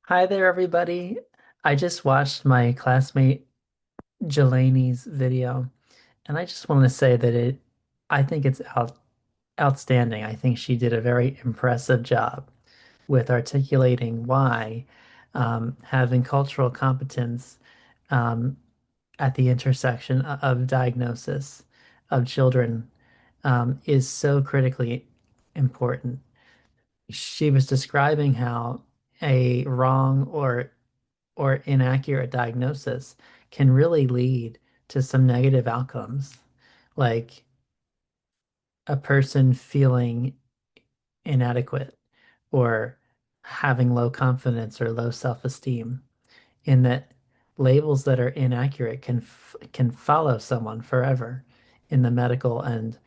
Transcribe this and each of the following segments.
Hi there, everybody. I just watched my classmate Jelani's video, and I just want to say that I think it's outstanding. I think she did a very impressive job with articulating why having cultural competence um, at the intersection of diagnosis of children is so critically important. She was describing how a wrong or inaccurate diagnosis can really lead to some negative outcomes, like a person feeling inadequate or having low confidence or low self-esteem, in that labels that are inaccurate can follow someone forever in the medical and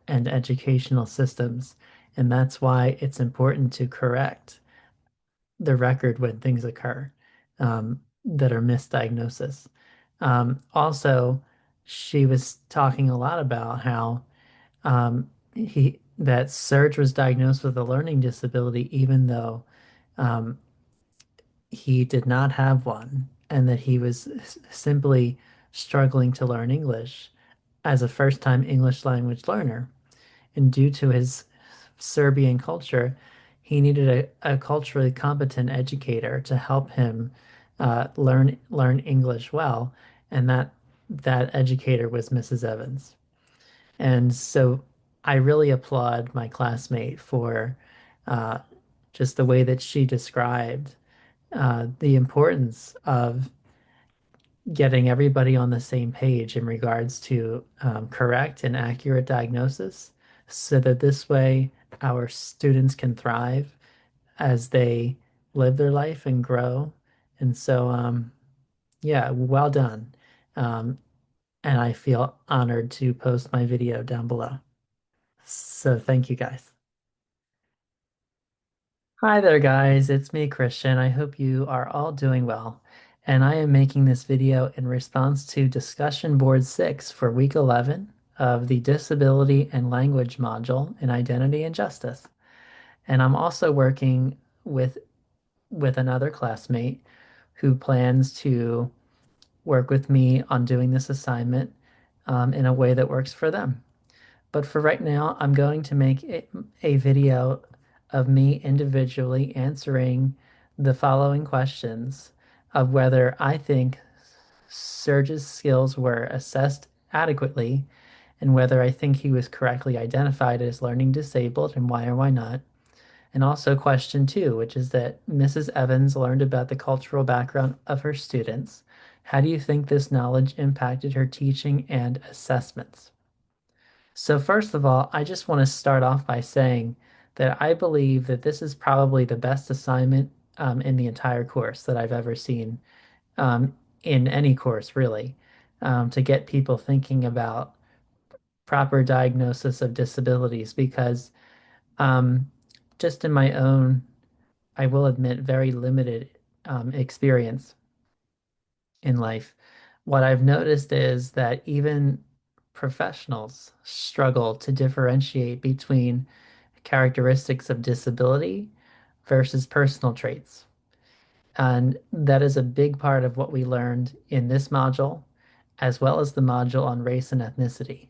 educational systems. And that's why it's important to correct the record when things occur that are misdiagnosis. Also, she was talking a lot about how he that Serge was diagnosed with a learning disability, even though um, he did not have one, and that he was simply struggling to learn English as a first-time English language learner. And due to his Serbian culture, he needed a culturally competent educator to help him learn English well, and that educator was Mrs. Evans. And so I really applaud my classmate for uh, just the way that she described the importance of getting everybody on the same page in regards to correct and accurate diagnosis, so that this way our students can thrive as they live their life and grow. And so, yeah, well done. Um, and I feel honored to post my video down below. So thank you guys. Hi there, guys. It's me, Christian. I hope you are all doing well. And I am making this video in response to discussion board 6 for week 11 of the Disability and Language module in Identity and Justice. And I'm also working with another classmate who plans to work with me on doing this assignment in a way that works for them. But for right now, I'm going to make a video of me individually answering the following questions of whether I think Serge's skills were assessed adequately and whether I think he was correctly identified as learning disabled and why or why not. And also question two, which is that Mrs. Evans learned about the cultural background of her students. How do you think this knowledge impacted her teaching and assessments? So first of all, I just want to start off by saying that I believe that this is probably the best assignment in the entire course that I've ever seen in any course, really, to get people thinking about proper diagnosis of disabilities because um, just in my own, I will admit, very limited experience in life, what I've noticed is that even professionals struggle to differentiate between characteristics of disability versus personal traits. And that is a big part of what we learned in this module, as well as the module on race and ethnicity,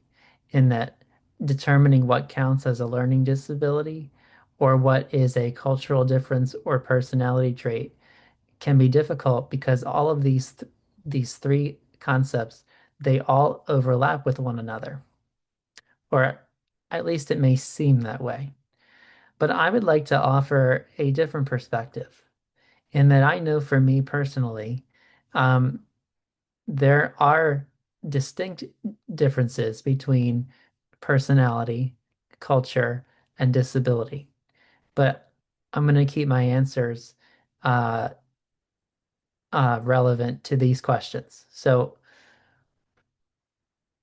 in that determining what counts as a learning disability or what is a cultural difference or personality trait can be difficult because all of these three concepts, they all overlap with one another, or at least it may seem that way. But I would like to offer a different perspective in that I know for me personally, um, there are distinct differences between personality, culture, and disability. But I'm going to keep my answers uh, relevant to these questions. So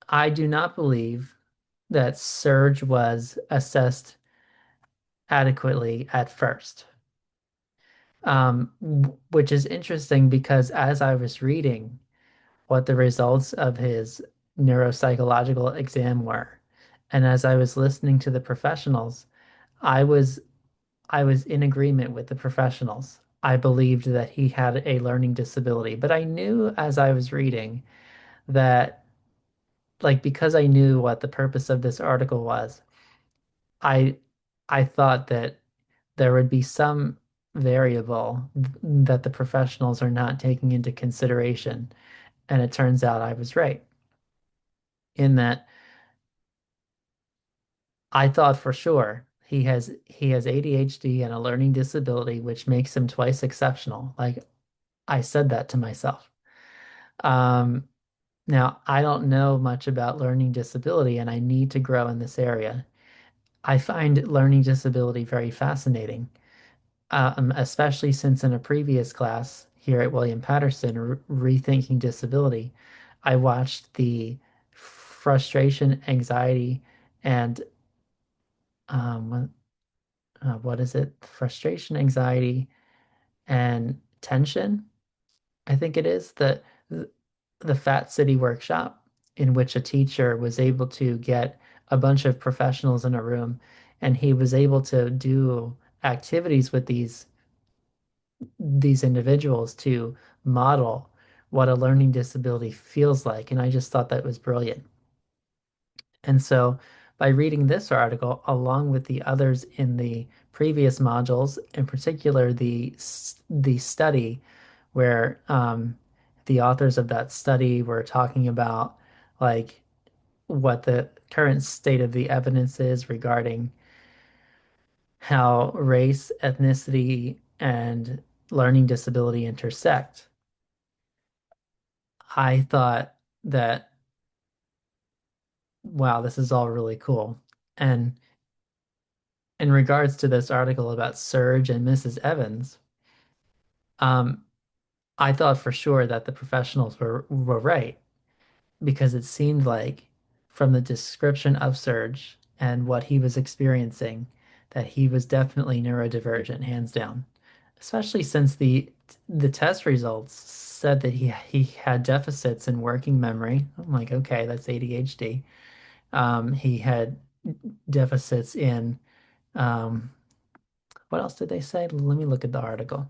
I do not believe that Surge was assessed adequately at first. Which is interesting because as I was reading what the results of his neuropsychological exam were, and as I was listening to the professionals, I was I was in agreement with the professionals I believed that he had a learning disability. But I knew as I was reading that, like, because I knew what the purpose of this article was, I I thought that there would be some variable that the professionals are not taking into consideration. And it turns out I was right in that I thought for sure he has ADHD and a learning disability, which makes him twice exceptional. Like I said that to myself. Um, Now, I don't know much about learning disability, and I need to grow in this area. I find learning disability very fascinating, especially since in a previous class here at William Patterson, Rethinking Disability, I watched the frustration, anxiety, and um, what is it? Frustration, anxiety, and tension. I think it is the Fat City workshop in which a teacher was able to get a bunch of professionals in a room and he was able to do activities with these individuals to model what a learning disability feels like. And I just thought that was brilliant. And so by reading this article, along with the others in the previous modules, in particular the study where the authors of that study were talking about like what the current state of the evidence is regarding how race, ethnicity, and learning disability intersect. I thought that, wow, this is all really cool. And in regards to this article about Serge and Mrs. Evans, um, I thought for sure that the professionals were right because it seemed like from the description of Serge and what he was experiencing that he was definitely neurodivergent, hands down. Especially since the test results said that he had deficits in working memory. I'm like, okay, that's ADHD. He had deficits in um, what else did they say? Let me look at the article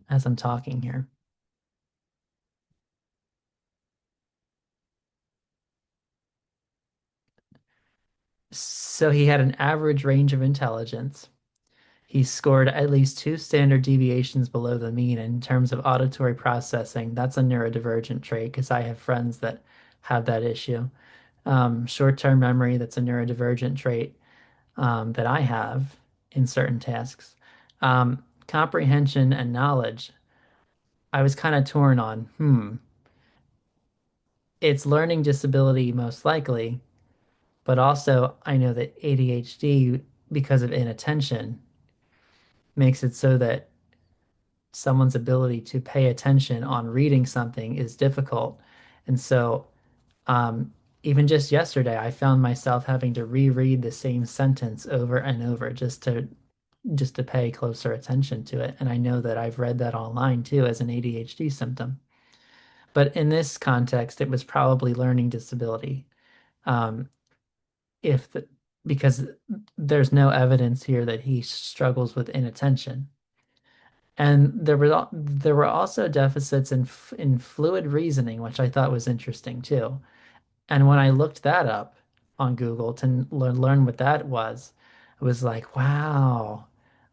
as I'm talking here. So he had an average range of intelligence. He scored at least two standard deviations below the mean in terms of auditory processing. That's a neurodivergent trait because I have friends that have that issue. Short-term memory, that's a neurodivergent trait that I have in certain tasks. Comprehension and knowledge, I was kind of torn on, it's learning disability most likely, but also I know that ADHD, because of inattention, makes it so that someone's ability to pay attention on reading something is difficult. And so, um, even just yesterday, I found myself having to reread the same sentence over and over just to pay closer attention to it. And I know that I've read that online too as an ADHD symptom. But in this context, it was probably learning disability. Um, if the, because there's no evidence here that he struggles with inattention. And there were also deficits in fluid reasoning, which I thought was interesting too. And when I looked that up on Google to learn what that was, it was like, wow,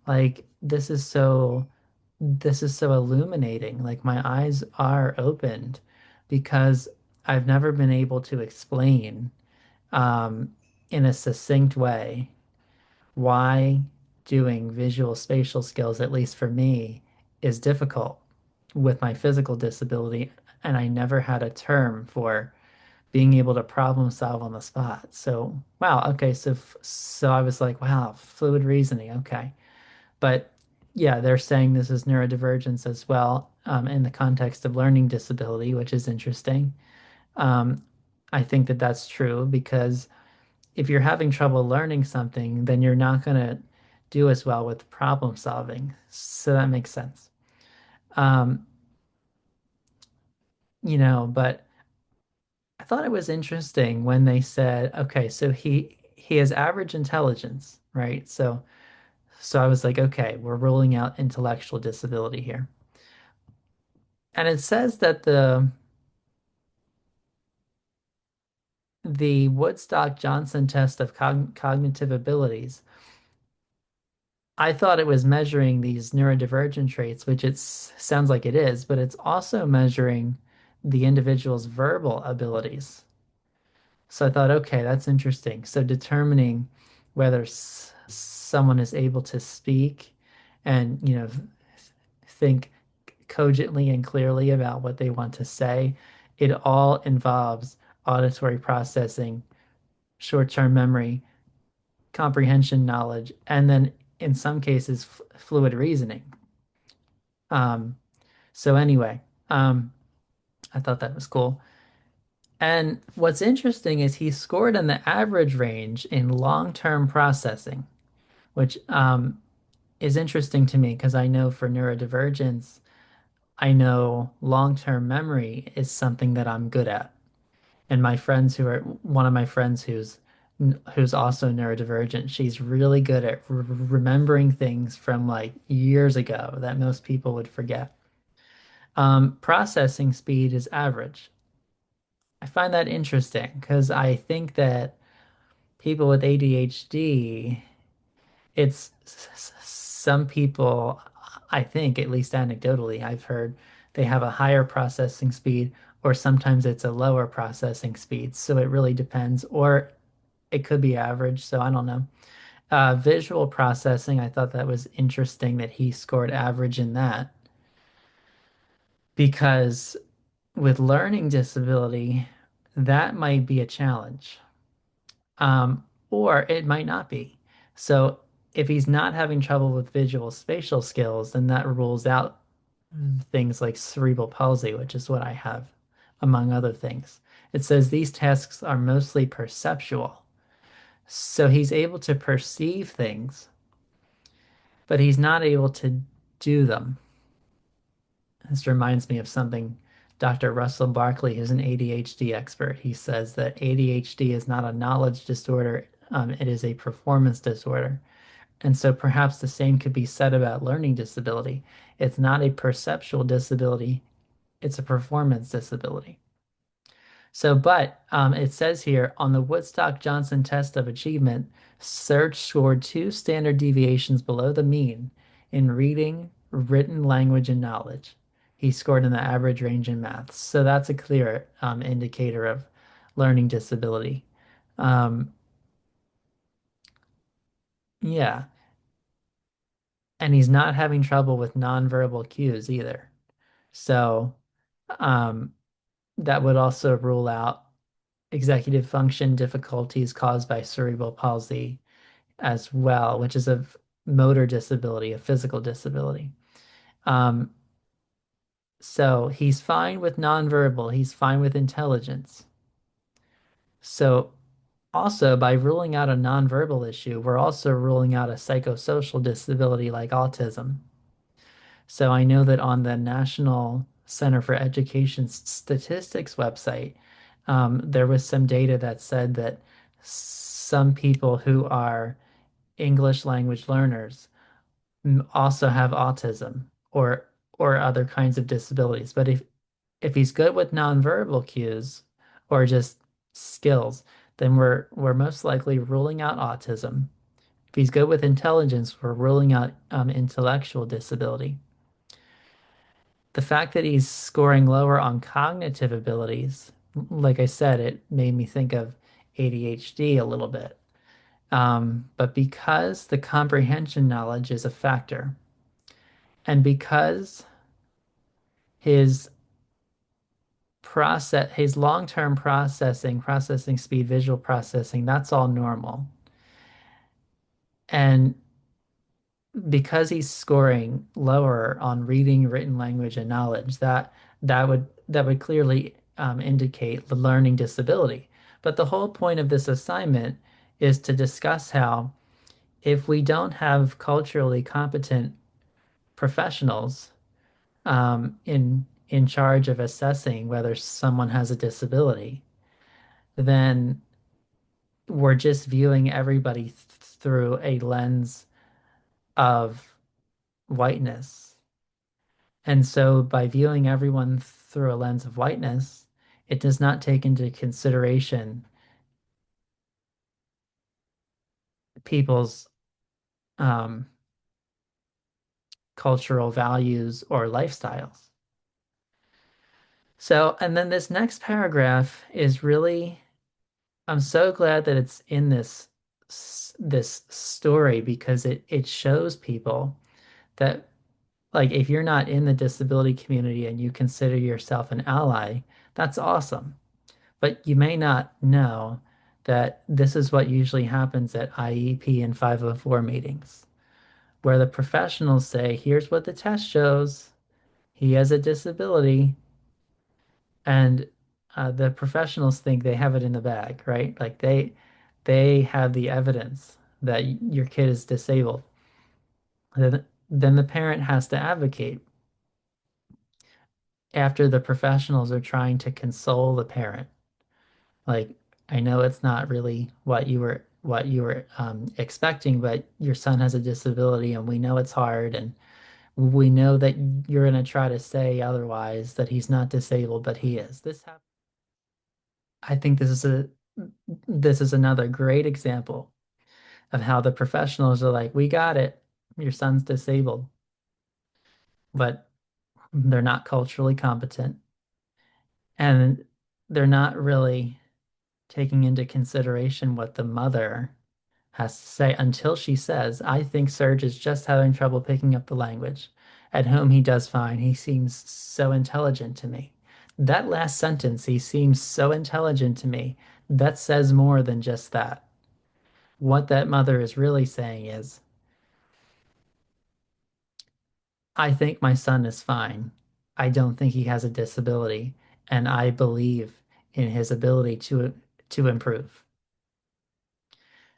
like this is so illuminating. Like my eyes are opened because I've never been able to explain um, in a succinct way why doing visual spatial skills, at least for me, is difficult with my physical disability. And I never had a term for being able to problem solve on the spot. So, wow, okay, so I was like, wow, fluid reasoning, okay. But yeah, they're saying this is neurodivergence as well, in the context of learning disability, which is interesting. Um, I think that that's true because if you're having trouble learning something, then you're not going to do as well with problem solving. So that makes sense. Um, but I thought it was interesting when they said, okay, so he has average intelligence, right? So So I was like, okay, we're ruling out intellectual disability here. And it says that the Woodstock-Johnson test of cognitive abilities, I thought it was measuring these neurodivergent traits, which it sounds like it is, but it's also measuring the individual's verbal abilities. So I thought, okay, that's interesting. So determining whether someone is able to speak and, think cogently and clearly about what they want to say, it all involves auditory processing, short-term memory, comprehension knowledge, and then in some cases, fluid reasoning. Um, so anyway, um, I thought that was cool. And what's interesting is he scored in the average range in long-term processing, which is interesting to me because I know for neurodivergence, I know long-term memory is something that I'm good at. And my friends who are one of my friends who's also neurodivergent, she's really good at remembering things from like years ago that most people would forget. Processing speed is average. I find that interesting because I think that people with ADHD, some people, I think, at least anecdotally, I've heard they have a higher processing speed, or sometimes it's a lower processing speed. So it really depends, or it could be average. So I don't know. Visual processing, I thought that was interesting that he scored average in that because with learning disability, that might be a challenge. Or it might not be. So if he's not having trouble with visual spatial skills, then that rules out things like cerebral palsy, which is what I have, among other things. It says these tasks are mostly perceptual. So he's able to perceive things, but he's not able to do them. This reminds me of something Dr. Russell Barkley, who's an ADHD expert. He says that ADHD is not a knowledge disorder, it is a performance disorder. And so perhaps the same could be said about learning disability. It's not a perceptual disability, it's a performance disability. So, but it says here on the Woodstock-Johnson test of achievement, Serge scored 2 standard deviations below the mean in reading, written language, and knowledge. He scored in the average range in maths. So that's a clear indicator of learning disability. Um, yeah, and he's not having trouble with nonverbal cues either. So um, that would also rule out executive function difficulties caused by cerebral palsy as well, which is a motor disability, a physical disability. Um, so he's fine with nonverbal, he's fine with intelligence. So also by ruling out a nonverbal issue, we're also ruling out a psychosocial disability like autism. So I know that on the National Center for Education Statistics website, there was some data that said that some people who are English language learners also have autism or other kinds of disabilities. But if he's good with nonverbal cues or just skills, then we're most likely ruling out autism. If he's good with intelligence, we're ruling out intellectual disability. The fact that he's scoring lower on cognitive abilities, like I said, it made me think of ADHD a little bit. But because the comprehension knowledge is a factor, and because his his long-term processing speed, visual processing, that's all normal. And because he's scoring lower on reading, written language, and knowledge, that would clearly indicate the learning disability. But the whole point of this assignment is to discuss how if we don't have culturally competent professionals in charge of assessing whether someone has a disability, then we're just viewing everybody through a lens of whiteness. And so by viewing everyone through a lens of whiteness, it does not take into consideration people's um, cultural values or lifestyles. So, and then this next paragraph is really, I'm so glad that it's in this story because it shows people that like if you're not in the disability community and you consider yourself an ally, that's awesome. But you may not know that this is what usually happens at IEP and 504 meetings, where the professionals say, here's what the test shows. He has a disability. And the professionals think they have it in the bag, right? Like they have the evidence that your kid is disabled. Then the parent has to advocate after the professionals are trying to console the parent. Like, I know it's not really what you were expecting, but your son has a disability, and we know it's hard, and we know that you're going to try to say otherwise that he's not disabled, but he is. I think this is another great example of how the professionals are like, we got it. Your son's disabled, but they're not culturally competent, and they're not really taking into consideration what the mother has to say until she says, I think Serge is just having trouble picking up the language. At home, he does fine. He seems so intelligent to me. That last sentence, he seems so intelligent to me, that says more than just that. What that mother is really saying is, I think my son is fine. I don't think he has a disability, and I believe in his ability to improve.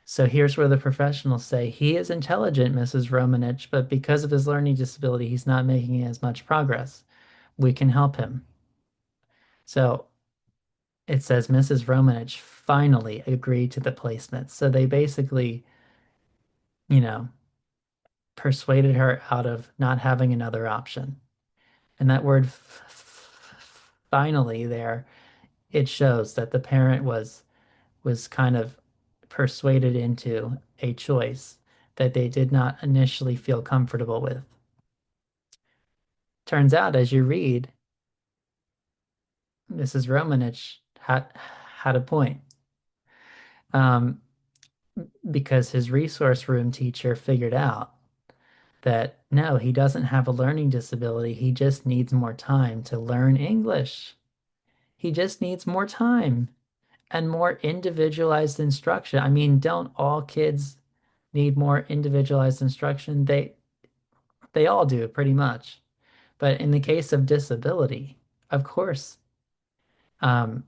So here's where the professionals say he is intelligent, Mrs. Romanich, but because of his learning disability, he's not making as much progress. We can help him. So it says Mrs. Romanich finally agreed to the placement. So they basically, you know, persuaded her out of not having another option. And that word finally there, it shows that the parent was kind of persuaded into a choice that they did not initially feel comfortable with. Turns out, as you read, Mrs. Romanich had a point. Um, because his resource room teacher figured out that no, he doesn't have a learning disability. He just needs more time to learn English. He just needs more time and more individualized instruction. I mean, don't all kids need more individualized instruction? They all do pretty much. But in the case of disability, of course, um,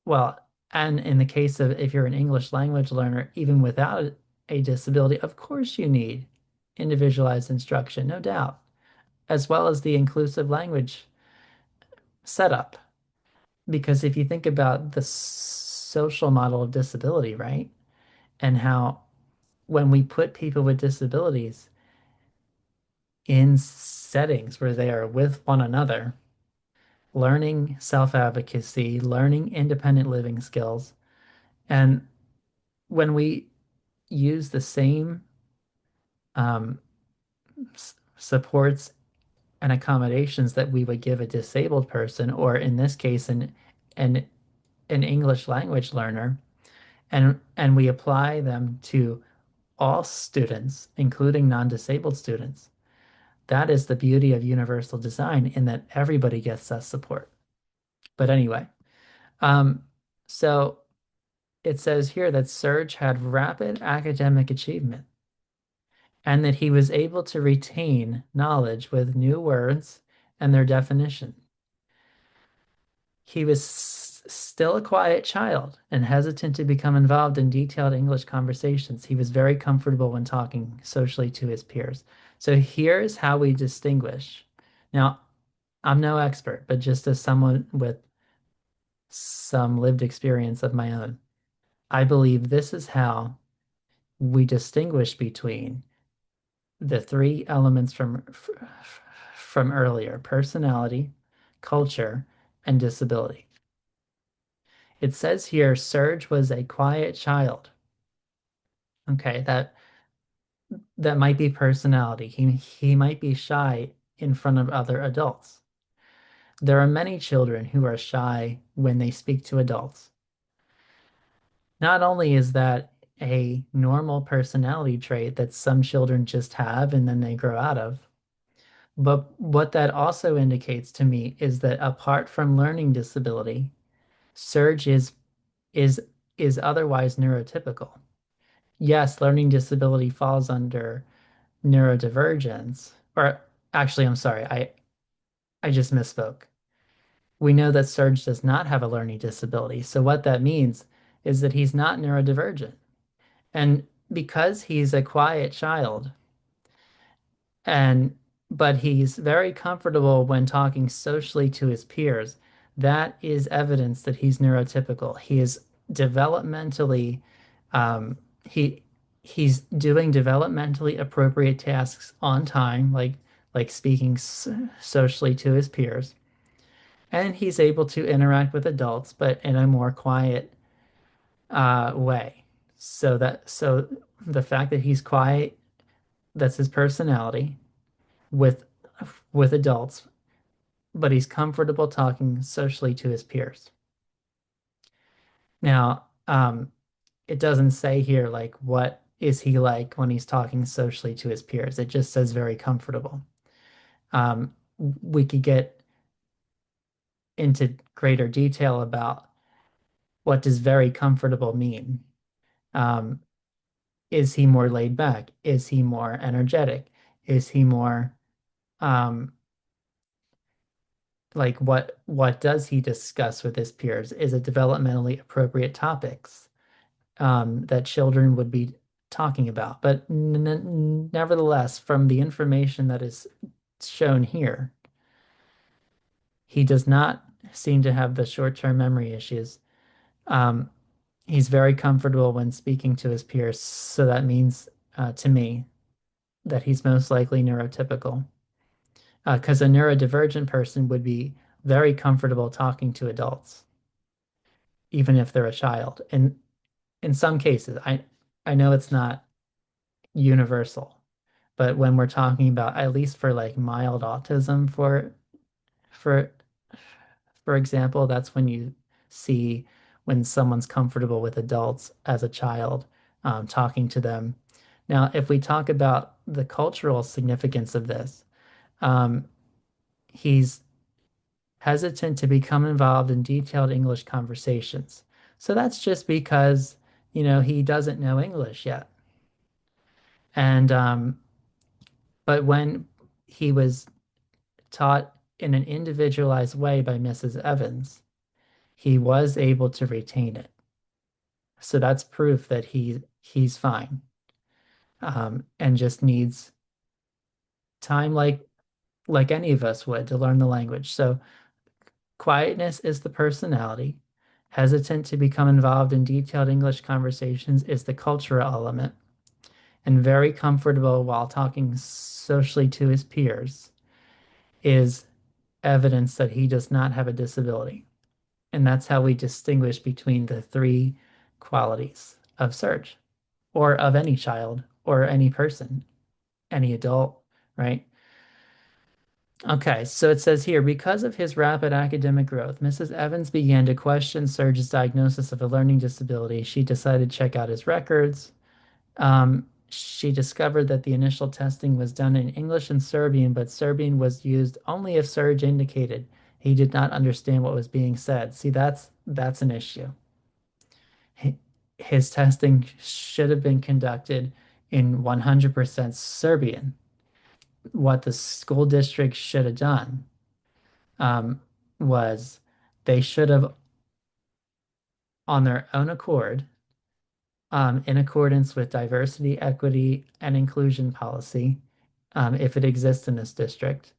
well, and in the case of if you're an English language learner, even without a disability, of course you need individualized instruction, no doubt, as well as the inclusive language setup. Because if you think about the social model of disability, right? And how when we put people with disabilities in settings where they are with one another, learning self-advocacy, learning independent living skills, and when we use the same um, supports and accommodations that we would give a disabled person, or in this case, an an English language learner, and we apply them to all students, including non-disabled students. That is the beauty of universal design in that everybody gets that support. But anyway, um, so it says here that Serge had rapid academic achievement and that he was able to retain knowledge with new words and their definition. He was still a quiet child and hesitant to become involved in detailed English conversations. He was very comfortable when talking socially to his peers. So here's how we distinguish. Now, I'm no expert, but just as someone with some lived experience of my own, I believe this is how we distinguish between the three elements from earlier: personality, culture, and disability. It says here Serge was a quiet child. Okay, that might be personality. He might be shy in front of other adults. There are many children who are shy when they speak to adults. Not only is that a normal personality trait that some children just have and then they grow out of, but what that also indicates to me is that apart from learning disability, Serge is is otherwise neurotypical. Yes, learning disability falls under neurodivergence, or actually, I'm sorry, I just misspoke. We know that Serge does not have a learning disability. So what that means is that he's not neurodivergent. And because he's a quiet child, and but he's very comfortable when talking socially to his peers, that is evidence that he's neurotypical. He is developmentally, um, he he's doing developmentally appropriate tasks on time, like speaking socially to his peers, and he's able to interact with adults, but in a more quiet way. So the fact that he's quiet, that's his personality with adults, but he's comfortable talking socially to his peers. Now, it doesn't say here like what is he like when he's talking socially to his peers. It just says very comfortable. We could get into greater detail about what does very comfortable mean. Um, is he more laid back? Is he more energetic? Is he more um, like what does he discuss with his peers? Is it developmentally appropriate topics that children would be talking about? But n nevertheless, from the information that is shown here, he does not seem to have the short-term memory issues. Um, he's very comfortable when speaking to his peers, so that means to me that he's most likely neurotypical. Because a neurodivergent person would be very comfortable talking to adults, even if they're a child. And in some cases, I know it's not universal, but when we're talking about at least for like mild autism, for for example, that's when you see when someone's comfortable with adults as a child, talking to them. Now, if we talk about the cultural significance of this, um, he's hesitant to become involved in detailed English conversations. So that's just because, he doesn't know English yet. And but when he was taught in an individualized way by Mrs. Evans, he was able to retain it. So that's proof that he's fine, and just needs time like any of us would to learn the language. So quietness is the personality. Hesitant to become involved in detailed English conversations is the cultural element. And very comfortable while talking socially to his peers is evidence that he does not have a disability. And that's how we distinguish between the three qualities of Serge, or of any child, or any person, any adult, right? Okay, so it says here, because of his rapid academic growth, Mrs. Evans began to question Serge's diagnosis of a learning disability. She decided to check out his records. She discovered that the initial testing was done in English and Serbian, but Serbian was used only if Serge indicated he did not understand what was being said. See, that's an issue. His testing should have been conducted in 100% Serbian. What the school district should have done, um, was they should have, on their own accord, in accordance with diversity, equity, and inclusion policy, if it exists in this district,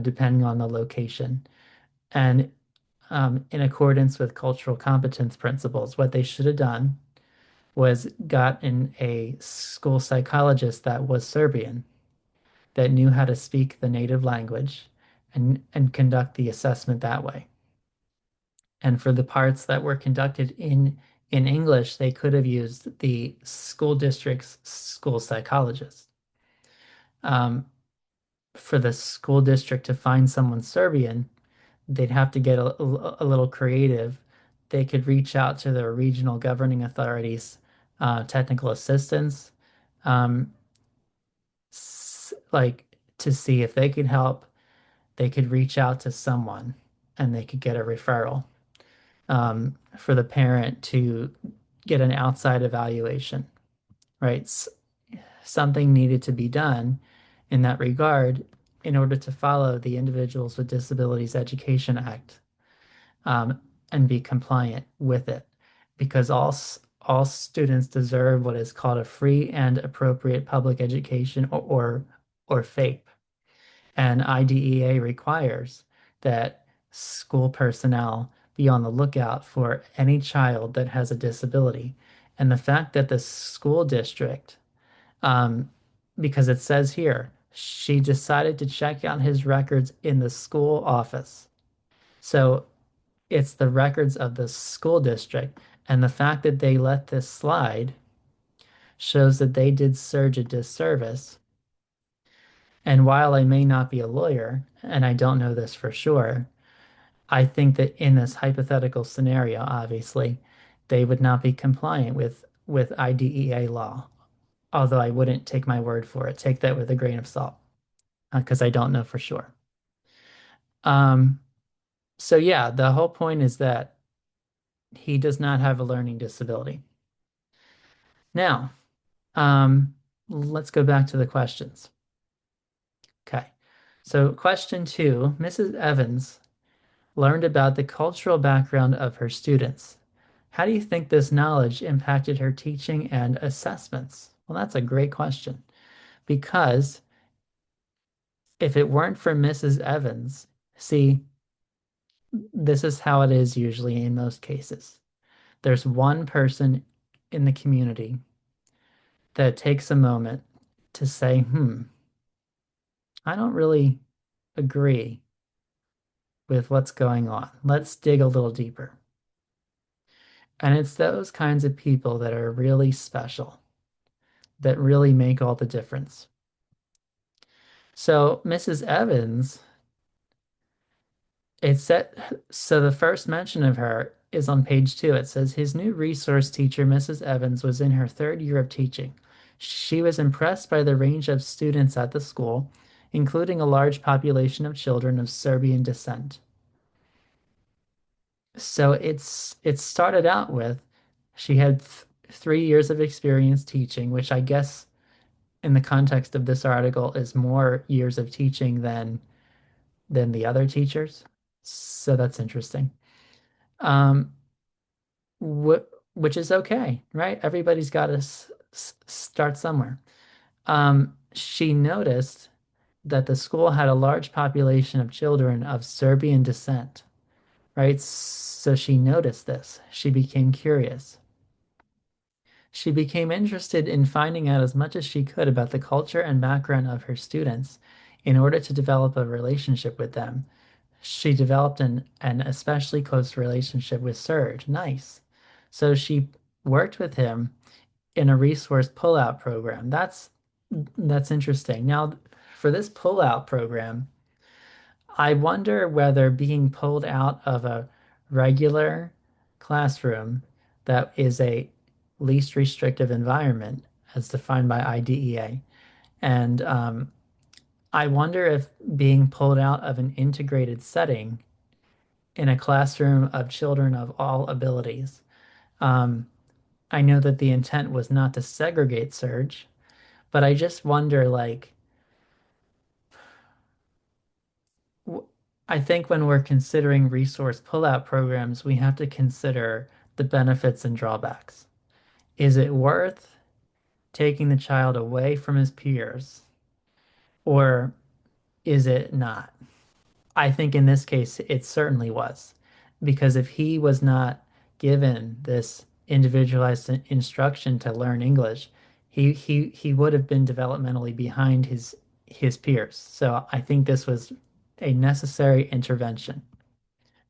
depending on the location, and in accordance with cultural competence principles, what they should have done was got in a school psychologist that was Serbian, that knew how to speak the native language and conduct the assessment that way. And for the parts that were conducted in English, they could have used the school district's school psychologist. Um, for the school district to find someone Serbian, they'd have to get a little creative. They could reach out to their regional governing authorities, technical assistance, um, like to see if they could help. They could reach out to someone and they could get a referral, for the parent to get an outside evaluation, right? Something needed to be done in that regard in order to follow the Individuals with Disabilities Education Act, and be compliant with it, because all students deserve what is called a free and appropriate public education, or FAPE. And IDEA requires that school personnel be on the lookout for any child that has a disability. And the fact that the school district, um, because it says here, she decided to check out his records in the school office. So it's the records of the school district. And the fact that they let this slide shows that they did Surge a disservice. And while I may not be a lawyer, and I don't know this for sure, I think that in this hypothetical scenario, obviously, they would not be compliant with IDEA law. Although I wouldn't take my word for it. Take that with a grain of salt, because I don't know for sure. Um, so yeah, the whole point is that he does not have a learning disability. Now, let's go back to the questions. Okay. So question 2, Mrs. Evans learned about the cultural background of her students. How do you think this knowledge impacted her teaching and assessments? Well, that's a great question, because if it weren't for Mrs. Evans, see, this is how it is usually in most cases. There's one person in the community that takes a moment to say, I don't really agree with what's going on. Let's dig a little deeper. And it's those kinds of people that are really special, that really make all the difference. So Mrs. Evans, it said, so the first mention of her is on page 2. It says his new resource teacher, Mrs. Evans, was in her 3rd year of teaching. She was impressed by the range of students at the school, including a large population of children of Serbian descent. So it started out with she had 3 years of experience teaching, which I guess in the context of this article is more years of teaching than the other teachers. So that's interesting. Um, wh which is okay, right? Everybody's got to start somewhere. She noticed that the school had a large population of children of Serbian descent, right? So she noticed this. She became curious. She became interested in finding out as much as she could about the culture and background of her students in order to develop a relationship with them. She developed an especially close relationship with Serge. Nice. So she worked with him in a resource pullout program. That's interesting. Now, for this pullout program, I wonder whether being pulled out of a regular classroom that is a least restrictive environment as defined by IDEA. And I wonder if being pulled out of an integrated setting in a classroom of children of all abilities. Um, I know that the intent was not to segregate Surge, but I just wonder, like, I think when we're considering resource pullout programs, we have to consider the benefits and drawbacks. Is it worth taking the child away from his peers, or is it not? I think in this case, it certainly was, because if he was not given this individualized instruction to learn English, he would have been developmentally behind his peers. So I think this was a necessary intervention.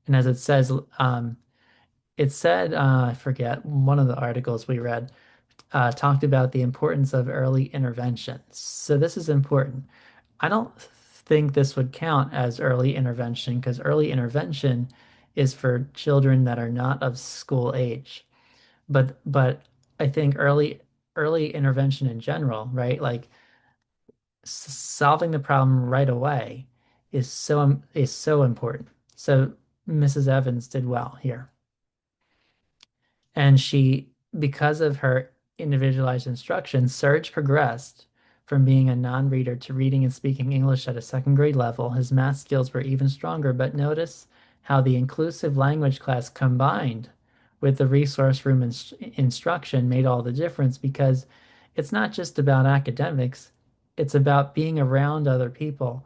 And as it says, it said, I forget, one of the articles we read talked about the importance of early intervention. So this is important. I don't think this would count as early intervention because early intervention is for children that are not of school age. But I think early intervention in general, right? Like solving the problem right away is so important. So Mrs. Evans did well here. And because of her individualized instruction, Serge progressed from being a non-reader to reading and speaking English at a second grade level. His math skills were even stronger, but notice how the inclusive language class combined with the resource room instruction made all the difference because it's not just about academics, it's about being around other people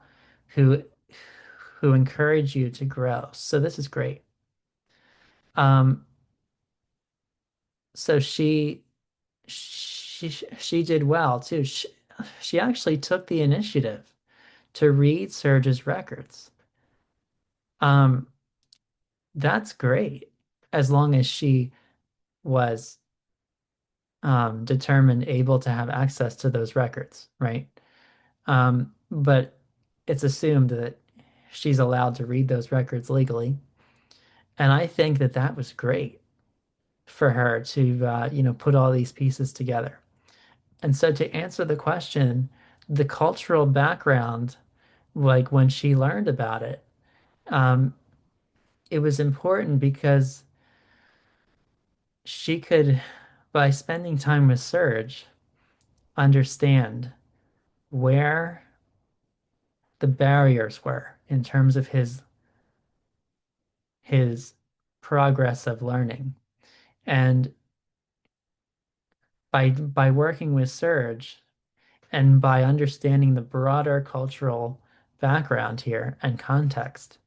who who encourage you to grow. So this is great. Um, so she did well too. She actually took the initiative to read Serge's records. Um, that's great as long as she was determined, able to have access to those records, right? But it's assumed that she's allowed to read those records legally, and I think that that was great for her to put all these pieces together. And so to answer the question, the cultural background, like when she learned about it, um, it was important because she could, by spending time with Serge, understand where the barriers were in terms of his progress of learning. And by working with Serge and by understanding the broader cultural background here and context,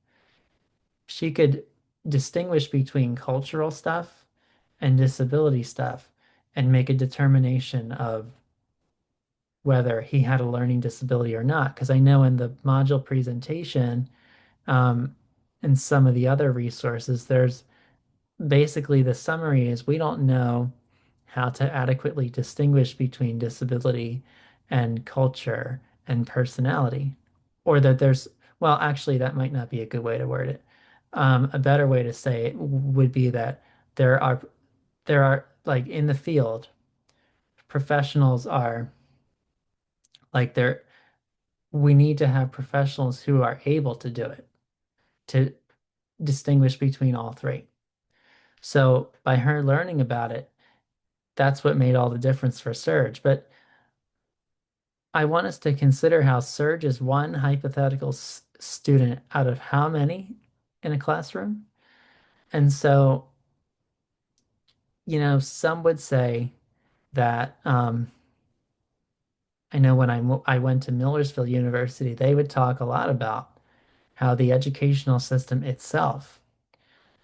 she could distinguish between cultural stuff and disability stuff and make a determination of whether he had a learning disability or not. Because I know in the module presentation um, and some of the other resources, there's basically the summary is we don't know how to adequately distinguish between disability and culture and personality. Or that there's, well, actually, that might not be a good way to word it. A better way to say it would be that there are like in the field, professionals are like there we need to have professionals who are able to do it to distinguish between all three. So by her learning about it, that's what made all the difference for Serge. But I want us to consider how Serge is one hypothetical student out of how many in a classroom. And so, some would say that I know when I went to Millersville University, they would talk a lot about how the educational system itself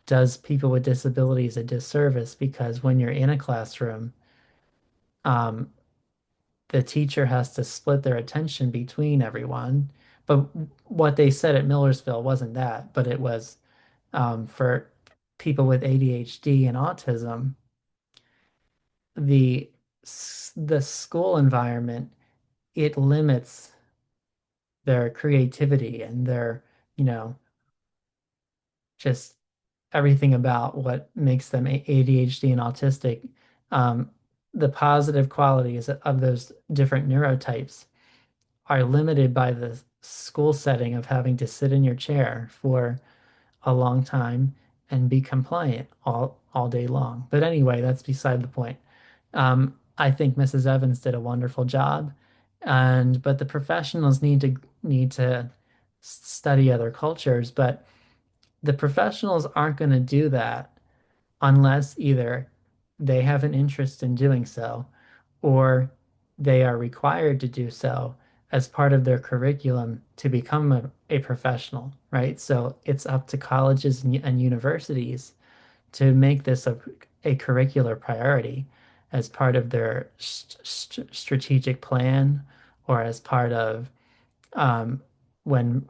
does people with disabilities a disservice because when you're in a classroom, um, the teacher has to split their attention between everyone. But what they said at Millersville wasn't that, but it was for people with ADHD and autism, the the school environment, it limits their creativity and their, you know, just everything about what makes them ADHD and autistic. Um, the positive qualities of those different neurotypes are limited by the school setting of having to sit in your chair for a long time and be compliant all day long. But anyway, that's beside the point. I think Mrs. Evans did a wonderful job, and but the professionals need to study other cultures, but the professionals aren't going to do that unless either they have an interest in doing so or they are required to do so as part of their curriculum to become a professional, right? So it's up to colleges and universities to make this a curricular priority as part of their strategic plan or as part of um, when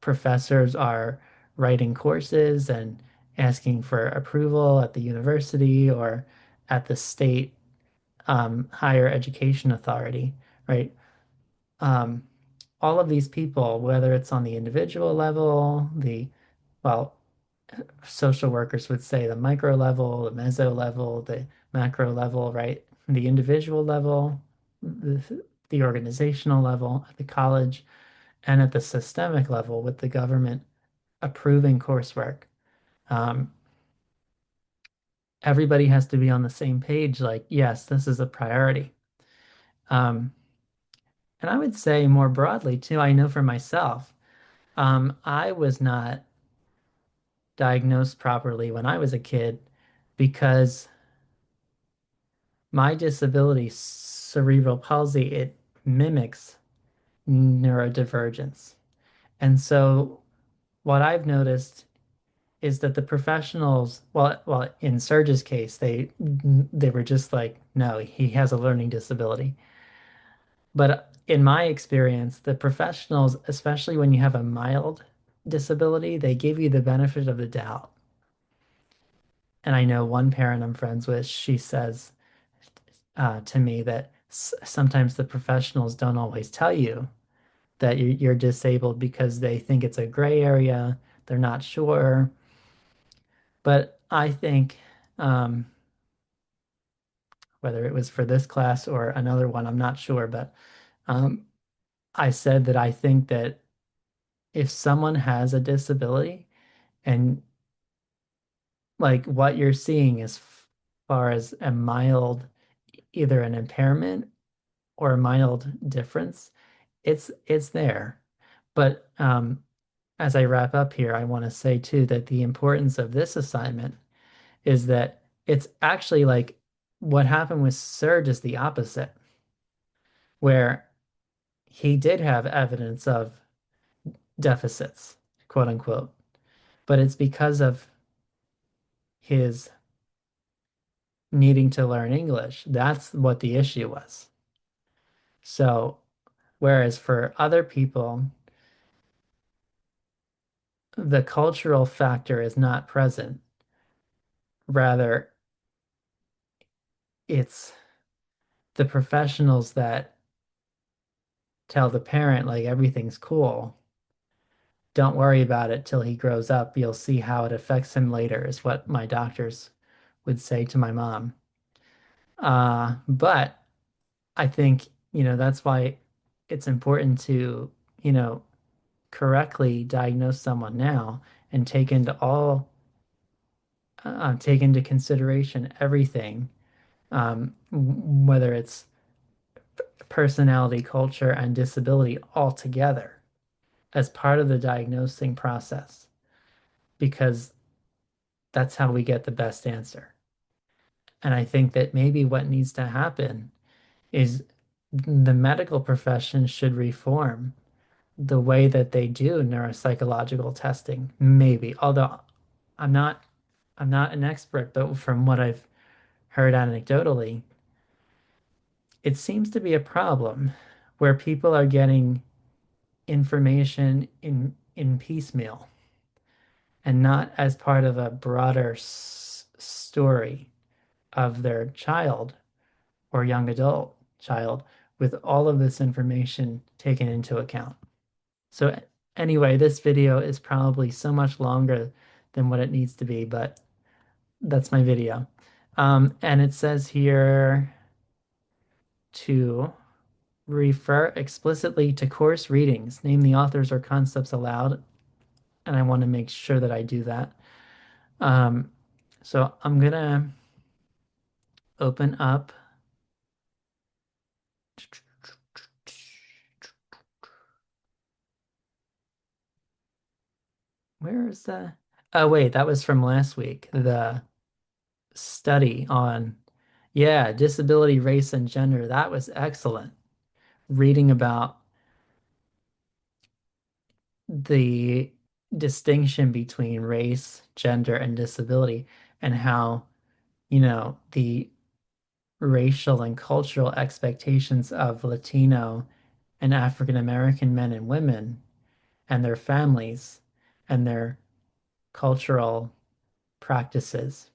professors are writing courses and asking for approval at the university or at the state higher education authority, right? Um, all of these people, whether it's on the individual level, well, social workers would say the micro level, the meso level, the macro level, right? The individual level, the organizational level at the college, and at the systemic level with the government approving coursework. Um, Everybody has to be on the same page, like, yes, this is a priority. Um, and I would say more broadly too, I know for myself, I was not diagnosed properly when I was a kid because my disability, cerebral palsy, it mimics neurodivergence. And so what I've noticed is that the professionals, well, in Serge's case, they were just like, no, he has a learning disability. But in my experience, the professionals, especially when you have a mild disability, they give you the benefit of the doubt. And I know one parent I'm friends with, she says to me that sometimes the professionals don't always tell you that you're disabled because they think it's a gray area, they're not sure. But I think whether it was for this class or another one, I'm not sure, but um, I said that I think that if someone has a disability and like what you're seeing as far as a mild, either an impairment or a mild difference, it's there. But as I wrap up here, I want to say too that the importance of this assignment is that it's actually like what happened with Serge is the opposite, where he did have evidence of deficits, quote unquote, but it's because of his needing to learn English. That's what the issue was. So, whereas for other people, the cultural factor is not present. Rather, it's the professionals that tell the parent, like, everything's cool. Don't worry about it till he grows up. You'll see how it affects him later, is what my doctors would say to my mom. But I think, that's why it's important to, you know, correctly diagnose someone now and take into consideration everything, whether it's personality, culture, and disability all together as part of the diagnosing process, because that's how we get the best answer. And I think that maybe what needs to happen is the medical profession should reform the way that they do neuropsychological testing, maybe. Although I'm not I'm not an expert, but from what I've heard anecdotally, it seems to be a problem where people are getting information in piecemeal and not as part of a broader story of their child or young adult child with all of this information taken into account. So anyway, this video is probably so much longer than what it needs to be, but that's my video. And it says here to refer explicitly to course readings, name the authors or concepts aloud, and I want to make sure that I do that. Um, so I'm gonna open up. Where is the? Oh wait, that was from last week. The study on, yeah, disability, race, and gender. That was excellent. Reading about the distinction between race, gender, and disability, and how the racial and cultural expectations of Latino and African American men and women and their families and their cultural practices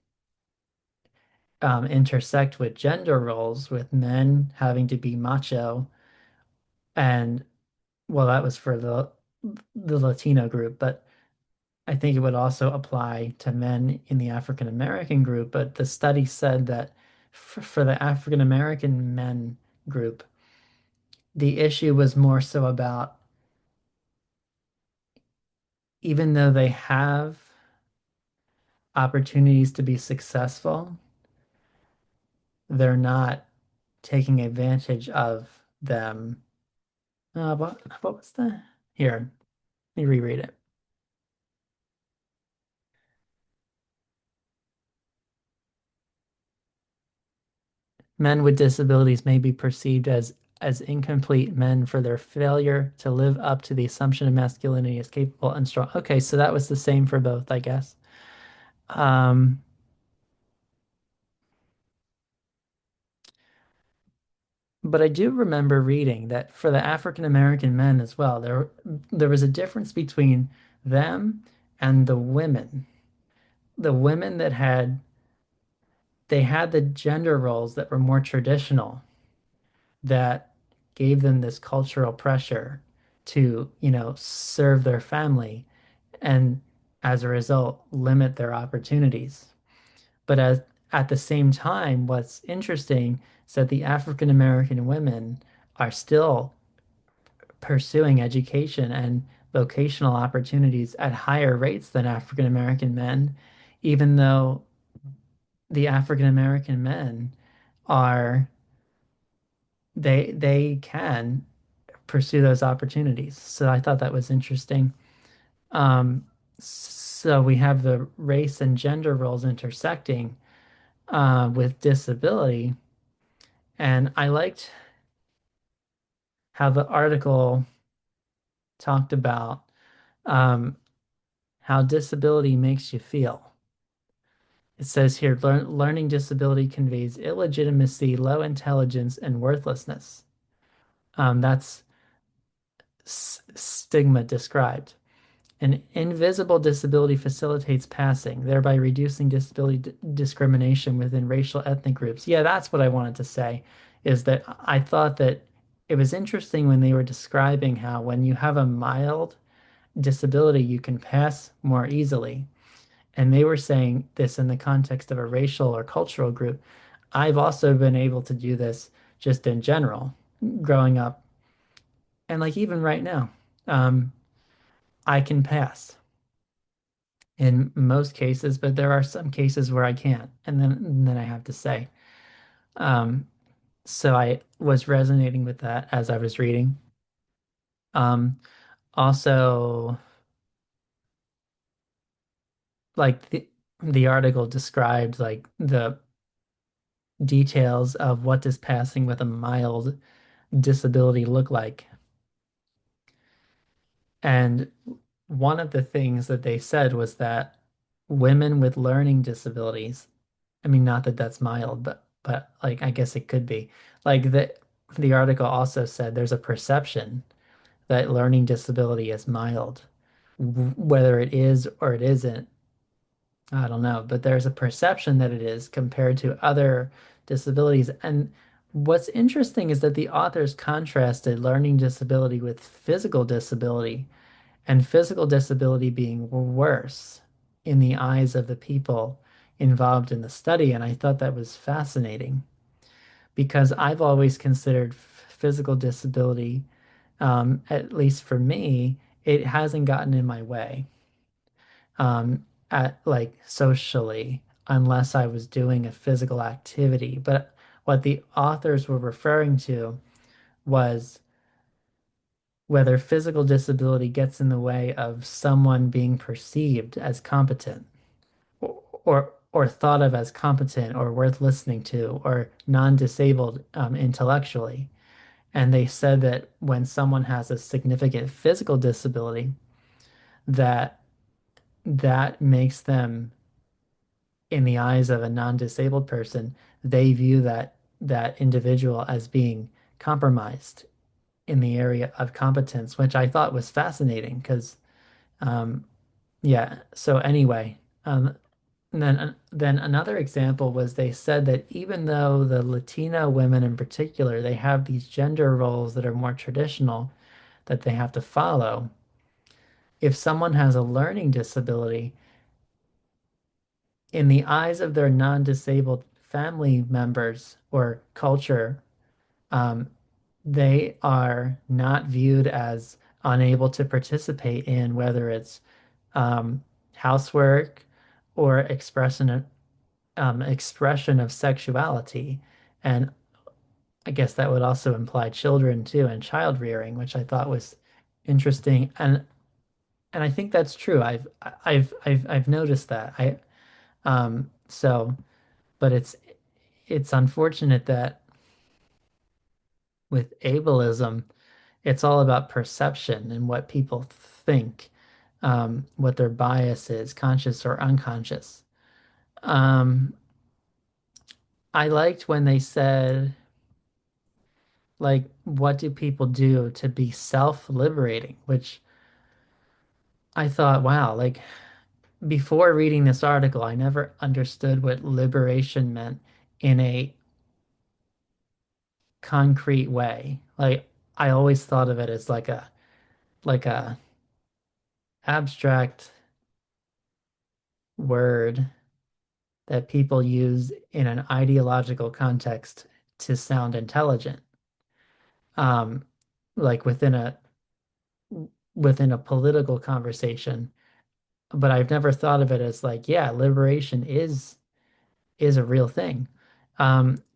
intersect with gender roles, with men having to be macho. And well, that was for the Latino group, but I think it would also apply to men in the African American group. But the study said that for the African American men group, the issue was more so about, even though they have opportunities to be successful, they're not taking advantage of them. What was the here? Let me reread it. Men with disabilities may be perceived as incomplete men for their failure to live up to the assumption of masculinity as capable and strong. Okay, so that was the same for both, I guess. Um, but I do remember reading that for the African American men as well, there was a difference between them and the women. The women that they had the gender roles that were more traditional, that gave them this cultural pressure to, serve their family and as a result limit their opportunities. But at the same time, what's interesting is that the African American women are still pursuing education and vocational opportunities at higher rates than African American men, even though the African American men are they can pursue those opportunities. So I thought that was interesting. So we have the race and gender roles intersecting with disability. And I liked how the article talked about um, how disability makes you feel. It says here, learning disability conveys illegitimacy, low intelligence, and worthlessness. That's stigma described. An invisible disability facilitates passing, thereby reducing disability discrimination within racial ethnic groups. Yeah, that's what I wanted to say, is that I thought that it was interesting when they were describing how when you have a mild disability, you can pass more easily. And they were saying this in the context of a racial or cultural group. I've also been able to do this just in general, growing up. And like even right now, um, I can pass in most cases, but there are some cases where I can't, and then I have to say. Um, so I was resonating with that as I was reading. Um, Also, like the article described like the details of what does passing with a mild disability look like. And one of the things that they said was that women with learning disabilities, I mean, not that that's mild, but like I guess it could be. Like the article also said there's a perception that learning disability is mild. Whether it is or it isn't, I don't know, but there's a perception that it is compared to other disabilities. And what's interesting is that the authors contrasted learning disability with physical disability, and physical disability being worse in the eyes of the people involved in the study. And I thought that was fascinating because I've always considered physical disability, at least for me, it hasn't gotten in my way at like socially unless I was doing a physical activity. But what the authors were referring to was whether physical disability gets in the way of someone being perceived as competent or thought of as competent or worth listening to or non-disabled intellectually. And they said that when someone has a significant physical disability, that that makes them in the eyes of a non-disabled person, they view that individual as being compromised in the area of competence, which I thought was fascinating because um, yeah. So anyway, and then another example was they said that even though the Latino women in particular, they have these gender roles that are more traditional that they have to follow. If someone has a learning disability, in the eyes of their non-disabled family members or culture, um, they are not viewed as unable to participate in whether it's um, housework or expression of sexuality. And I guess that would also imply children too and child rearing, which I thought was interesting. And I think that's true. I've noticed that. So but it's unfortunate that with ableism, it's all about perception and what people think, what their bias is, conscious or unconscious. Um, I liked when they said, like, what do people do to be self-liberating? Which I thought, wow, like before reading this article, I never understood what liberation meant in a concrete way. Like I always thought of it as like a abstract word that people use in an ideological context to sound intelligent. Um, like within a political conversation. But I've never thought of it as like, yeah, liberation is a real thing.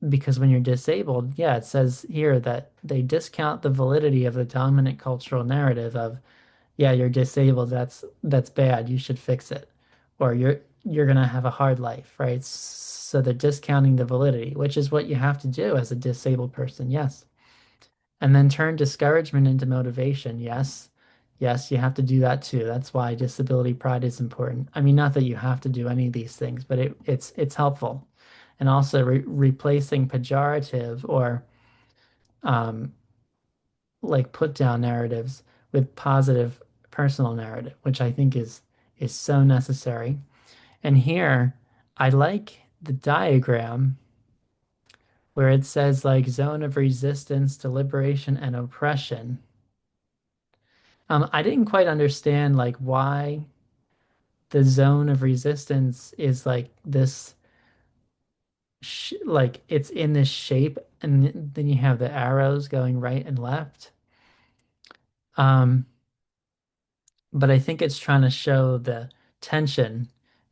Because when you're disabled, yeah, it says here that they discount the validity of the dominant cultural narrative of, yeah, you're disabled, that's bad, you should fix it. Or you're gonna have a hard life, right? So they're discounting the validity, which is what you have to do as a disabled person, yes. And then turn discouragement into motivation. Yes. Yes, you have to do that too. That's why disability pride is important. I mean, not that you have to do any of these things, but it's helpful. And also replacing pejorative or um, like put down narratives with positive personal narrative, which I think is so necessary. And here, I like the diagram where it says like zone of resistance to liberation and oppression. I didn't quite understand like why the zone of resistance is like this sh like it's in this shape and then you have the arrows going right and left. Um, but I think it's trying to show the tension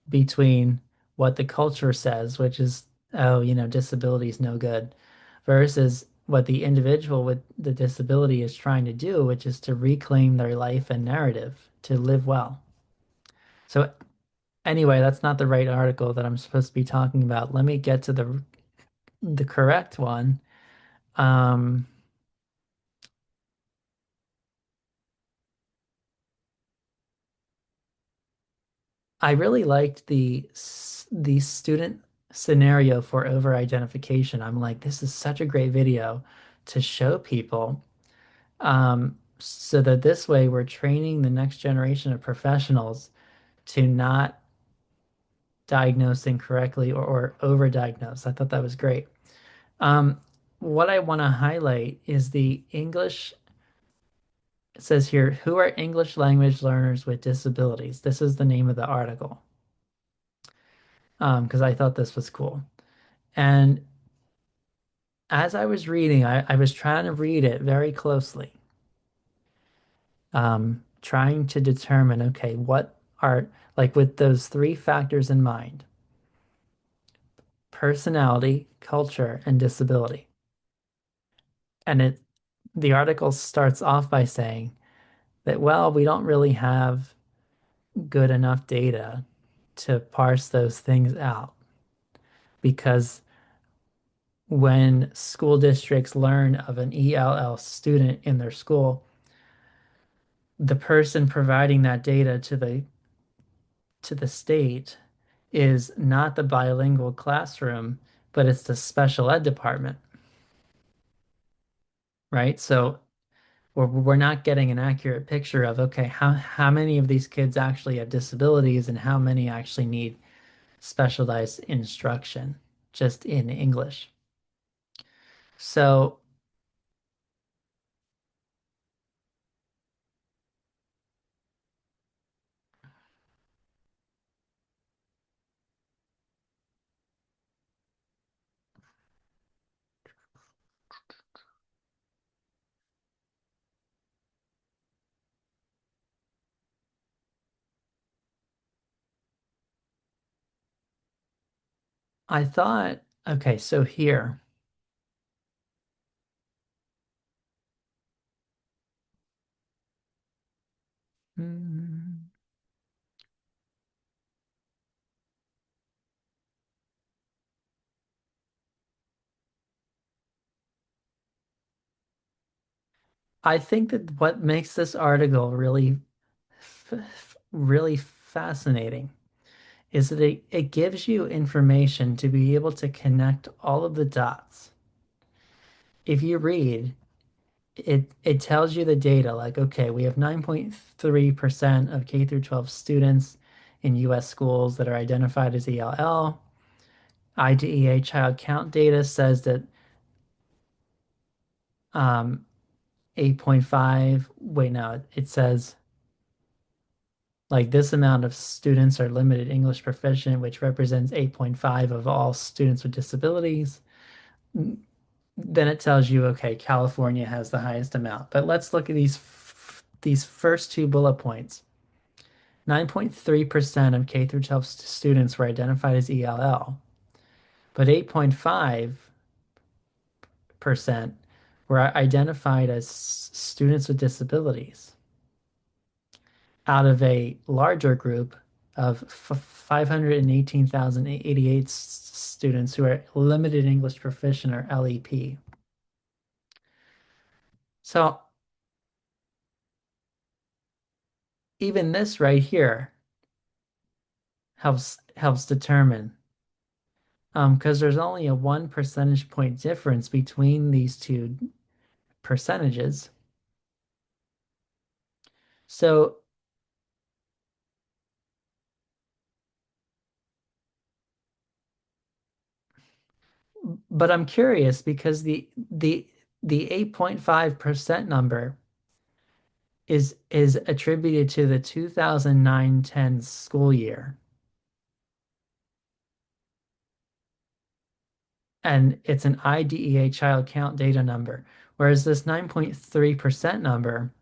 between what the culture says, which is, oh, disability is no good, versus what the individual with the disability is trying to do, which is to reclaim their life and narrative to live well. So anyway, that's not the right article that I'm supposed to be talking about. Let me get to the correct one. Um, I really liked the student scenario for over-identification. I'm like, this is such a great video to show people, so that this way we're training the next generation of professionals to not diagnose incorrectly or over-diagnose. I thought that was great. Um, what I want to highlight is the English. It says here, who are English language learners with disabilities? This is the name of the article, because I thought this was cool. And as I was reading, I was trying to read it very closely, trying to determine, okay, what are, like with those three factors in mind, personality, culture, and disability. And the article starts off by saying that, well, we don't really have good enough data to parse those things out because when school districts learn of an ELL student in their school, the person providing that data to the state is not the bilingual classroom, but it's the special ed department, right? So we're not getting an accurate picture of, okay, how many of these kids actually have disabilities and how many actually need specialized instruction just in English. So I thought, okay, so here, hmm, I think that what makes this article really fascinating is that it gives you information to be able to connect all of the dots. If you read, it tells you the data like, okay, we have 9.3% of K through 12 students in US schools that are identified as ELL. IDEA child count data says that 8.5, wait, no, it says like this amount of students are limited English proficient, which represents 8.5 of all students with disabilities. Then it tells you, okay, California has the highest amount. But let's look at these first two bullet points. 9.3% of K through 12 students were identified as ELL, but 8.5% were identified as students with disabilities out of a larger group of 518,088 students who are limited English proficient or LEP. So even this right here helps determine because there's only a 1 percentage point difference between these two percentages. So, but I'm curious because the 8.5% number is attributed to the 2009-10 school year. And it's an IDEA child count data number. Whereas this 9.3% number,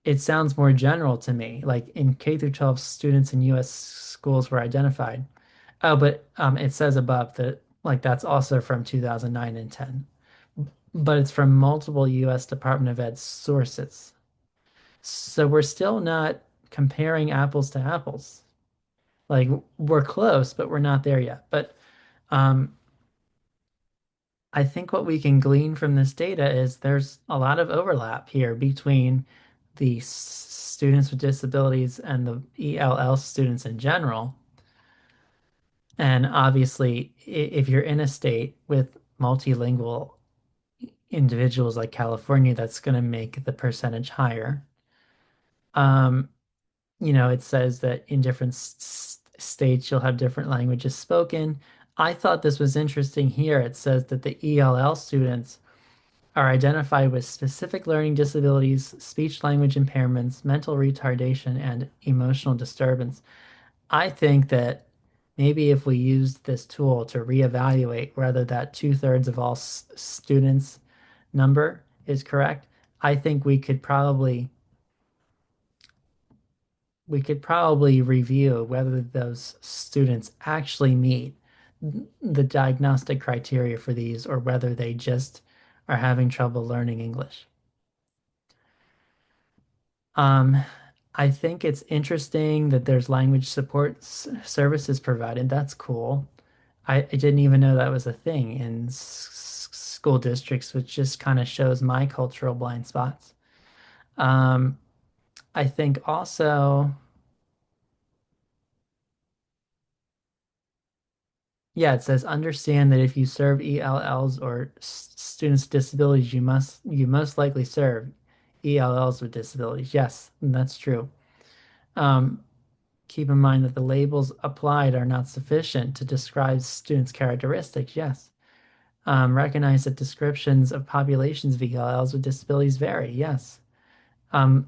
it sounds more general to me. Like in K through 12 students in US schools were identified. Oh, but it says above that like that's also from 2009 and 10. But it's from multiple US Department of Ed sources. So we're still not comparing apples to apples. Like we're close, but we're not there yet. But um, I think what we can glean from this data is there's a lot of overlap here between the students with disabilities and the ELL students in general. And obviously, if you're in a state with multilingual individuals like California, that's going to make the percentage higher. Um, it says that in different states you'll have different languages spoken. I thought this was interesting here. It says that the ELL students are identified with specific learning disabilities, speech language impairments, mental retardation, and emotional disturbance. I think that maybe if we used this tool to reevaluate whether that 2/3 of all students number is correct, I think we could probably review whether those students actually meet the diagnostic criteria for these or whether they just are having trouble learning English. Um, I think it's interesting that there's language support services provided. That's cool. I didn't even know that was a thing in school districts, which just kind of shows my cultural blind spots. Um, I think also Yeah, it says understand that if you serve ELLs or students with disabilities, you most likely serve ELLs with disabilities. Yes, and that's true. Um, Keep in mind that the labels applied are not sufficient to describe students' characteristics. Yes. Recognize that descriptions of populations of ELLs with disabilities vary. Yes. Um,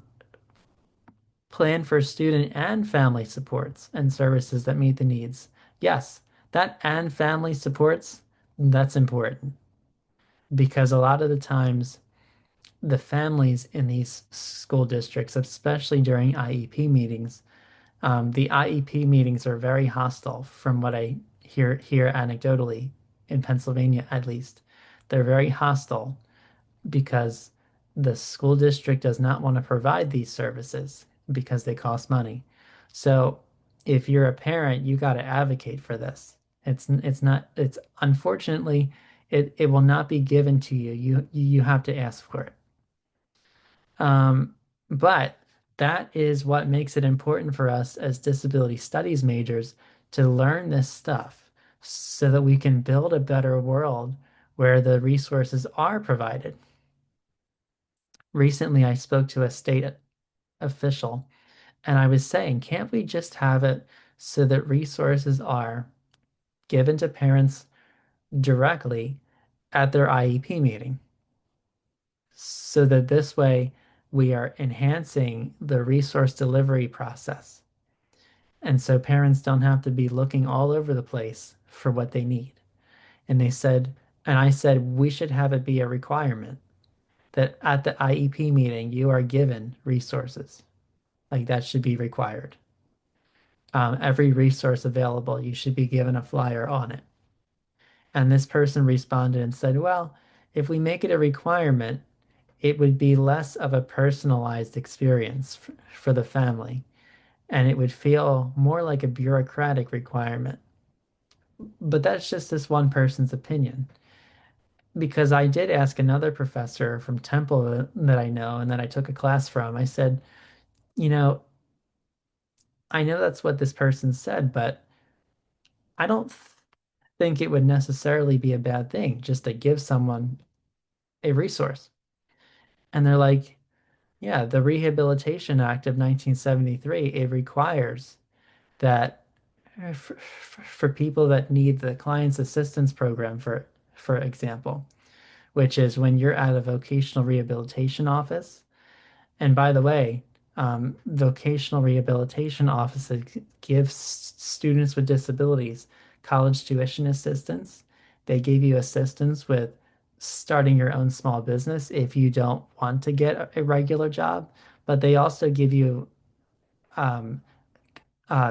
Plan for student and family supports and services that meet the needs. Yes, that and family supports, that's important because a lot of the times the families in these school districts, especially during IEP meetings, the IEP meetings are very hostile from what I hear anecdotally in Pennsylvania, at least. They're very hostile because the school district does not want to provide these services because they cost money. So if you're a parent, you got to advocate for this. It's not it's unfortunately it will not be given to you. You have to ask for it. But that is what makes it important for us as disability studies majors to learn this stuff so that we can build a better world where the resources are provided. Recently, I spoke to a state official and I was saying, can't we just have it so that resources are given to parents directly at their IEP meeting? So that this way we are enhancing the resource delivery process. And so parents don't have to be looking all over the place for what they need. And they said, and I said, we should have it be a requirement that at the IEP meeting, you are given resources. Like that should be required. Every resource available, you should be given a flyer on it. And this person responded and said, well, if we make it a requirement, it would be less of a personalized experience for the family, and it would feel more like a bureaucratic requirement. But that's just this one person's opinion. Because I did ask another professor from Temple that I know and that I took a class from, I said, you know, I know that's what this person said, but I don't think it would necessarily be a bad thing just to give someone a resource. And they're like, yeah, the Rehabilitation Act of 1973, it requires that for people that need the client's assistance program, for example, which is when you're at a vocational rehabilitation office. And by the way, vocational rehabilitation offices give students with disabilities college tuition assistance. They give you assistance with starting your own small business if you don't want to get a regular job, but they also give you um,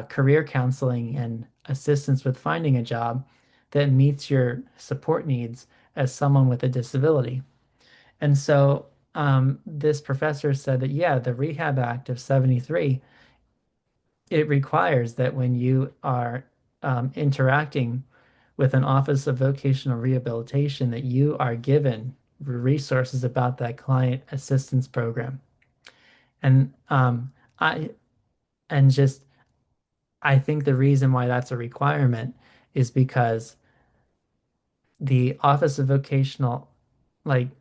career counseling and assistance with finding a job that meets your support needs as someone with a disability. And so this professor said that, yeah, the Rehab Act of 73, it requires that when you are interacting with an Office of Vocational Rehabilitation, that you are given resources about that client assistance program. And I and just I think the reason why that's a requirement is because the Office of Vocational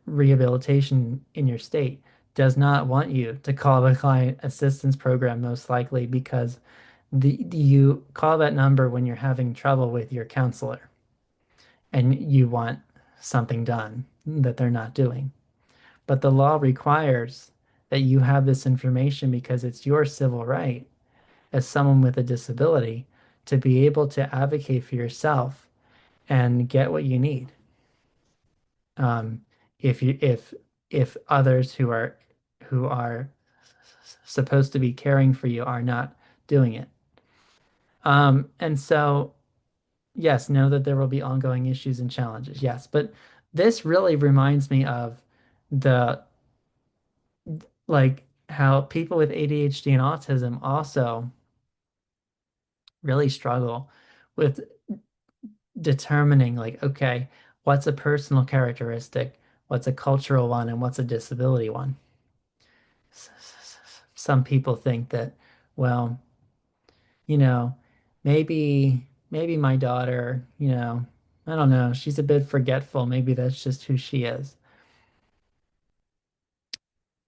Rehabilitation in your state does not want you to call the client assistance program most likely because you call that number when you're having trouble with your counselor and you want something done that they're not doing. But the law requires that you have this information because it's your civil right as someone with a disability to be able to advocate for yourself and get what you need. Um, if others who are supposed to be caring for you are not doing it. And so yes, know that there will be ongoing issues and challenges. Yes, but this really reminds me of the how people with ADHD and autism also really struggle with determining okay, what's a personal characteristic, what's a cultural one, and what's a disability one. Some people think that, well, you know, maybe. maybe my daughter, I don't know, she's a bit forgetful. Maybe that's just who she is.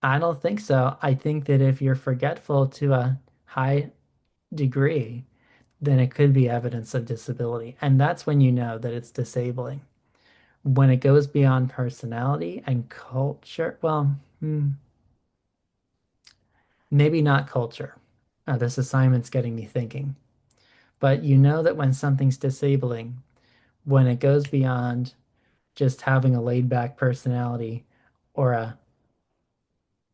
I don't think so. I think that if you're forgetful to a high degree, then it could be evidence of disability. And that's when you know that it's disabling. When it goes beyond personality and culture, well, maybe not culture. This assignment's getting me thinking. But you know that when something's disabling, when it goes beyond just having a laid back personality or a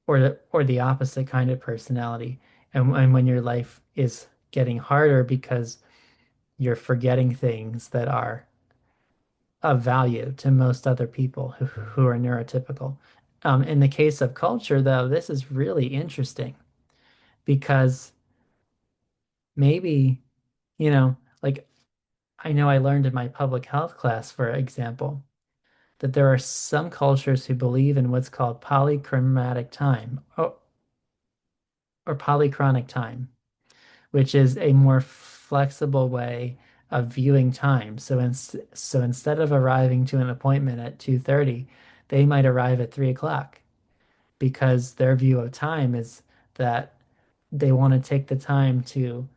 or the opposite kind of personality, and when your life is getting harder because you're forgetting things that are of value to most other people who are neurotypical. In the case of culture, though, this is really interesting because maybe, like I know I learned in my public health class, for example, that there are some cultures who believe in what's called polychromatic time or polychronic time, which is a more flexible way of viewing time. So instead of arriving to an appointment at 2:30, they might arrive at 3 o'clock because their view of time is that they want to take the time to,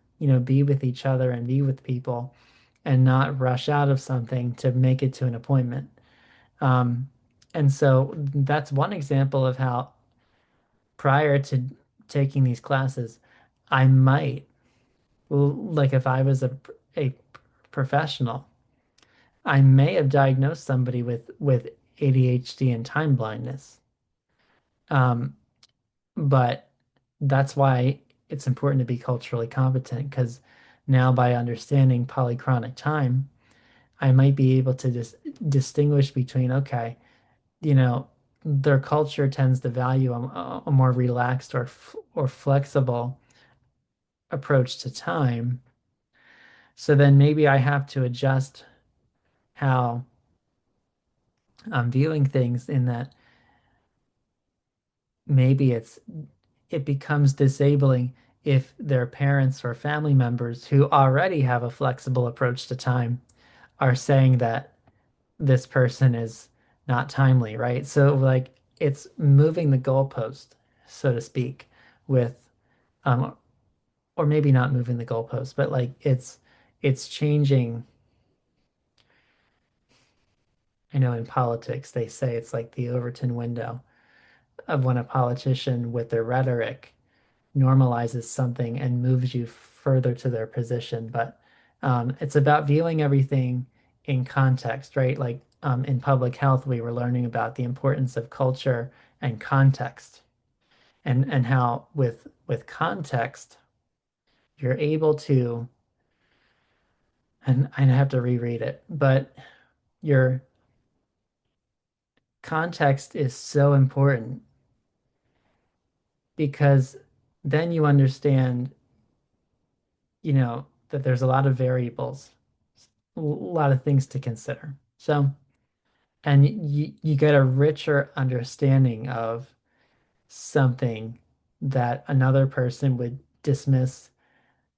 be with each other and be with people and not rush out of something to make it to an appointment. Um, and so that's one example of how prior to taking these classes, I might, like if I was a professional, I may have diagnosed somebody with ADHD and time blindness. Um, but that's why it's important to be culturally competent because now by understanding polychronic time, I might be able to just distinguish between, okay, their culture tends to value a more relaxed or flexible approach to time. So then maybe I have to adjust how I'm viewing things in that maybe it becomes disabling if their parents or family members who already have a flexible approach to time are saying that this person is not timely, right? So like it's moving the goalpost, so to speak, with um or maybe not moving the goalpost, but like it's changing. I know in politics they say it's like the Overton window of when a politician with their rhetoric normalizes something and moves you further to their position. But it's about viewing everything in context, right? Like in public health, we were learning about the importance of culture and context, and how with context, you're able to, and I have to reread it, but your context is so important because then you understand, that there's a lot of variables, a lot of things to consider. So, and you get a richer understanding of something that another person would dismiss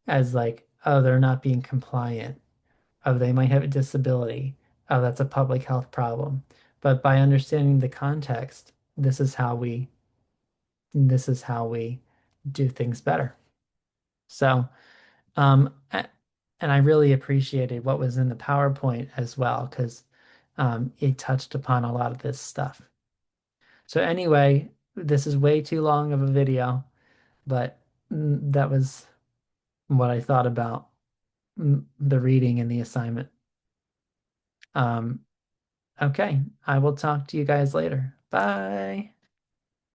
as like, oh, they're not being compliant. Oh, they might have a disability. Oh, that's a public health problem. But by understanding the context, this is how we do things better. So, a- and I really appreciated what was in the PowerPoint as well, because it touched upon a lot of this stuff. So anyway, this is way too long of a video, but that was what I thought about the reading and the assignment. Um, okay, I will talk to you guys later. Bye.